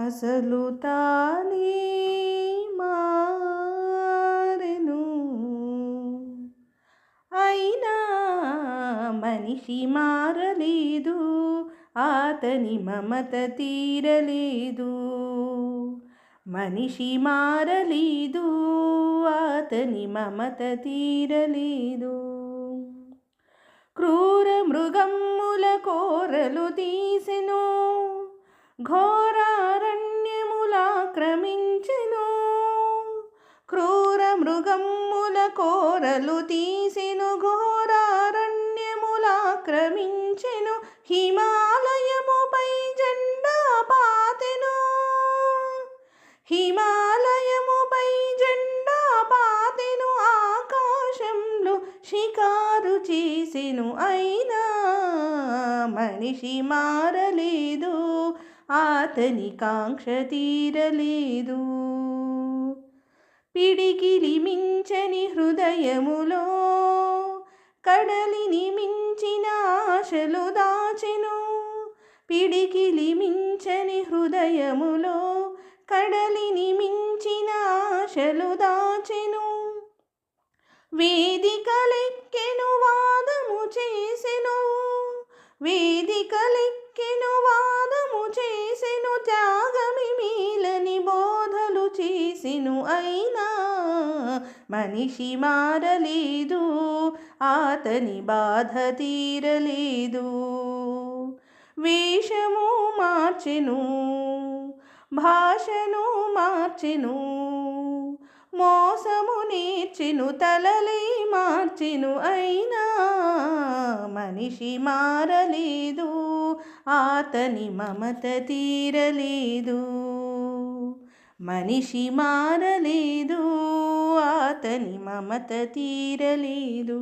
అసలు తానే మారెను, అయినా మనిషి మారలేదు, అతని మమత తీరలేదు. మనిషి మారలేదు, అతని మమత తీరలేదు. క్రూర మృగమ్ముల కోరలు తీసెను, ఘోరారణ్యములాక్రమించెను. క్రూర మృగమ్ముల కోరలు తీసెను, ఘోరారణ్యములాక్రమించెను. హిమాలయముపై జెండా పాతెను, హిమాలయముపై జెండా పాతెను. ఆకాశంలో షికారు చేసెను, అయినా మనిషి మారలేదు, అతని కాంక్ష తీరలేదు. పిడికిలి మించని హృదయములో కడలిని మించిన ఆశలు దాచెను. పిడికిలి మించని హృదయములో కడలిని మించిన ఆశలు దాచెను. వేదికలెక్కెను వాదము చేసెను, వేదికలెక్కెను వాదము చేసెను. త్యాగమి మీలని బోధలు చేసెను, అయినా మనిషి మారలేదు, అతని బాధ తీరలేదు. వేషము మార్చెను, భాషను మార్చెను, మోసము నేర్చెను, తలలే మార్చెను. అయినా మనిషి మారలేదు, అతని మమత తీరలేదు. మనిషి మారలేదు, అతని మమత తీరలేదు.